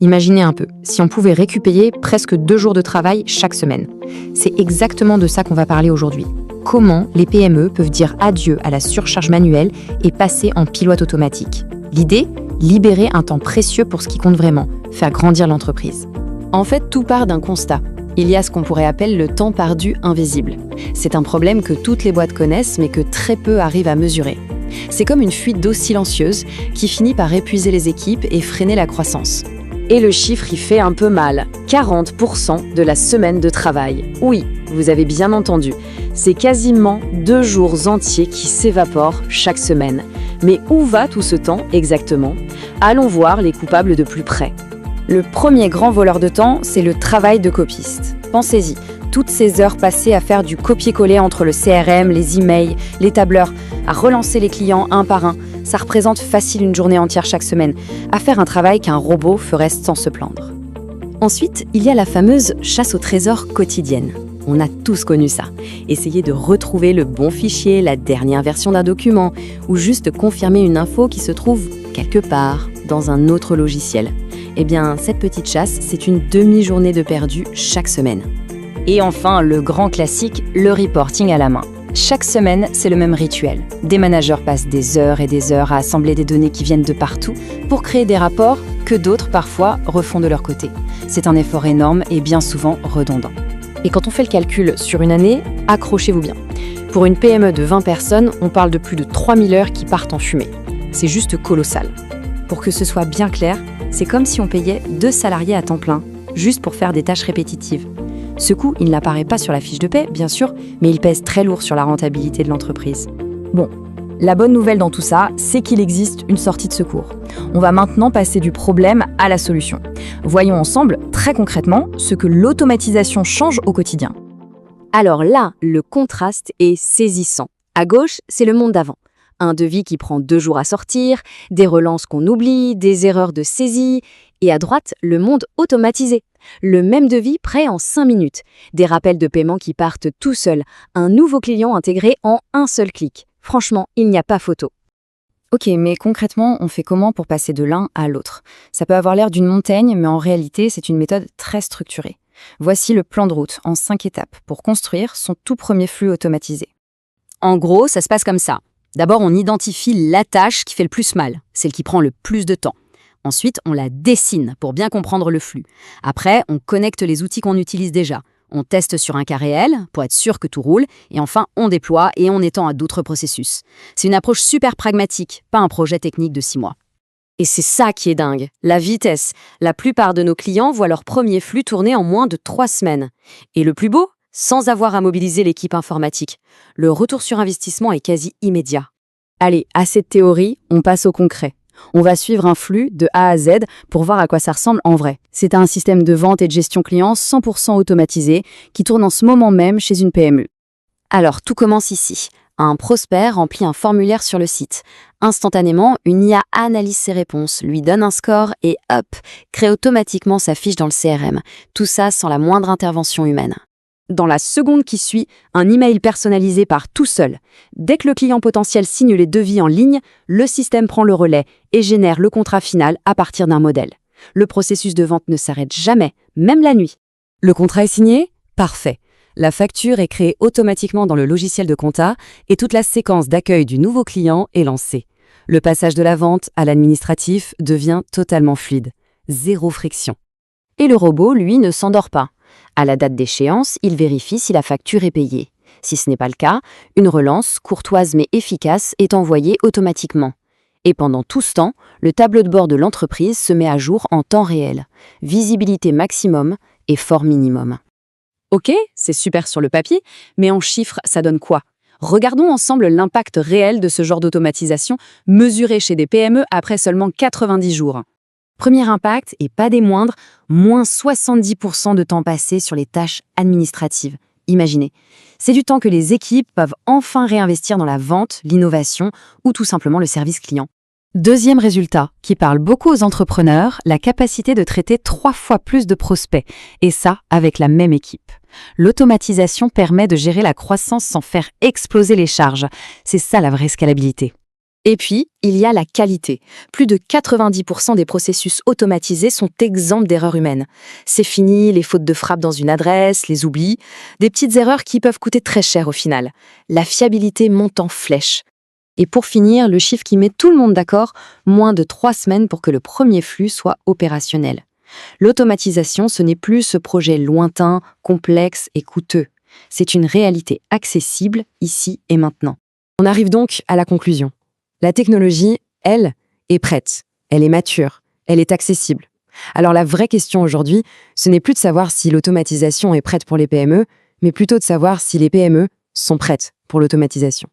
Imaginez un peu, si on pouvait récupérer presque 2 jours de travail chaque semaine. C'est exactement de ça qu'on va parler aujourd'hui. Comment les PME peuvent dire adieu à la surcharge manuelle et passer en pilote automatique. L'idée, libérer un temps précieux pour ce qui compte vraiment, faire grandir l'entreprise. En fait, tout part d'un constat. Il y a ce qu'on pourrait appeler le temps perdu invisible. C'est un problème que toutes les boîtes connaissent, mais que très peu arrivent à mesurer. C'est comme une fuite d'eau silencieuse qui finit par épuiser les équipes et freiner la croissance. Et le chiffre y fait un peu mal. 40% de la semaine de travail. Oui, vous avez bien entendu. C'est quasiment 2 jours entiers qui s'évaporent chaque semaine. Mais où va tout ce temps exactement? Allons voir les coupables de plus près. Le premier grand voleur de temps, c'est le travail de copiste. Pensez-y, toutes ces heures passées à faire du copier-coller entre le CRM, les emails, les tableurs, à relancer les clients un par un, ça représente facile une journée entière chaque semaine, à faire un travail qu'un robot ferait sans se plaindre. Ensuite, il y a la fameuse chasse au trésor quotidienne. On a tous connu ça. Essayer de retrouver le bon fichier, la dernière version d'un document, ou juste confirmer une info qui se trouve quelque part dans un autre logiciel. Eh bien, cette petite chasse, c'est une demi-journée de perdu chaque semaine. Et enfin, le grand classique, le reporting à la main. Chaque semaine, c'est le même rituel. Des managers passent des heures et des heures à assembler des données qui viennent de partout pour créer des rapports que d'autres, parfois, refont de leur côté. C'est un effort énorme et bien souvent redondant. Et quand on fait le calcul sur une année, accrochez-vous bien. Pour une PME de 20 personnes, on parle de plus de 3000 heures qui partent en fumée. C'est juste colossal. Pour que ce soit bien clair, c'est comme si on payait 2 salariés à temps plein, juste pour faire des tâches répétitives. Ce coût, il n'apparaît pas sur la fiche de paie, bien sûr, mais il pèse très lourd sur la rentabilité de l'entreprise. Bon, la bonne nouvelle dans tout ça, c'est qu'il existe une sortie de secours. On va maintenant passer du problème à la solution. Voyons ensemble, très concrètement, ce que l'automatisation change au quotidien. Alors là, le contraste est saisissant. À gauche, c'est le monde d'avant. Un devis qui prend 2 jours à sortir, des relances qu'on oublie, des erreurs de saisie. Et à droite, le monde automatisé. Le même devis prêt en 5 minutes. Des rappels de paiement qui partent tout seuls. Un nouveau client intégré en un seul clic. Franchement, il n'y a pas photo. Ok, mais concrètement, on fait comment pour passer de l'un à l'autre? Ça peut avoir l'air d'une montagne, mais en réalité, c'est une méthode très structurée. Voici le plan de route en 5 étapes pour construire son tout premier flux automatisé. En gros, ça se passe comme ça. D'abord, on identifie la tâche qui fait le plus mal, celle qui prend le plus de temps. Ensuite, on la dessine pour bien comprendre le flux. Après, on connecte les outils qu'on utilise déjà. On teste sur un cas réel pour être sûr que tout roule. Et enfin, on déploie et on étend à d'autres processus. C'est une approche super pragmatique, pas un projet technique de 6 mois. Et c'est ça qui est dingue, la vitesse. La plupart de nos clients voient leur premier flux tourner en moins de 3 semaines. Et le plus beau, sans avoir à mobiliser l'équipe informatique. Le retour sur investissement est quasi immédiat. Allez, assez de théorie, on passe au concret. On va suivre un flux de A à Z pour voir à quoi ça ressemble en vrai. C'est un système de vente et de gestion client 100% automatisé qui tourne en ce moment même chez une PME. Alors, tout commence ici. Un prospect remplit un formulaire sur le site. Instantanément, une IA analyse ses réponses, lui donne un score et hop, crée automatiquement sa fiche dans le CRM. Tout ça sans la moindre intervention humaine. Dans la seconde qui suit, un email personnalisé part tout seul. Dès que le client potentiel signe les devis en ligne, le système prend le relais et génère le contrat final à partir d'un modèle. Le processus de vente ne s'arrête jamais, même la nuit. Le contrat est signé? Parfait. La facture est créée automatiquement dans le logiciel de compta et toute la séquence d'accueil du nouveau client est lancée. Le passage de la vente à l'administratif devient totalement fluide. 0 friction. Et le robot, lui, ne s'endort pas. À la date d'échéance, il vérifie si la facture est payée. Si ce n'est pas le cas, une relance, courtoise mais efficace, est envoyée automatiquement. Et pendant tout ce temps, le tableau de bord de l'entreprise se met à jour en temps réel. Visibilité maximum, effort minimum. Ok, c'est super sur le papier, mais en chiffres, ça donne quoi? Regardons ensemble l'impact réel de ce genre d'automatisation mesuré chez des PME après seulement 90 jours. Premier impact, et pas des moindres, moins 70% de temps passé sur les tâches administratives. Imaginez, c'est du temps que les équipes peuvent enfin réinvestir dans la vente, l'innovation ou tout simplement le service client. Deuxième résultat, qui parle beaucoup aux entrepreneurs, la capacité de traiter 3 fois plus de prospects, et ça avec la même équipe. L'automatisation permet de gérer la croissance sans faire exploser les charges. C'est ça la vraie scalabilité. Et puis, il y a la qualité. Plus de 90% des processus automatisés sont exempts d'erreurs humaines. C'est fini les fautes de frappe dans une adresse, les oublis, des petites erreurs qui peuvent coûter très cher au final. La fiabilité monte en flèche. Et pour finir, le chiffre qui met tout le monde d'accord, moins de 3 semaines pour que le premier flux soit opérationnel. L'automatisation, ce n'est plus ce projet lointain, complexe et coûteux. C'est une réalité accessible ici et maintenant. On arrive donc à la conclusion. La technologie, elle, est prête. Elle est mature. Elle est accessible. Alors la vraie question aujourd'hui, ce n'est plus de savoir si l'automatisation est prête pour les PME, mais plutôt de savoir si les PME sont prêtes pour l'automatisation.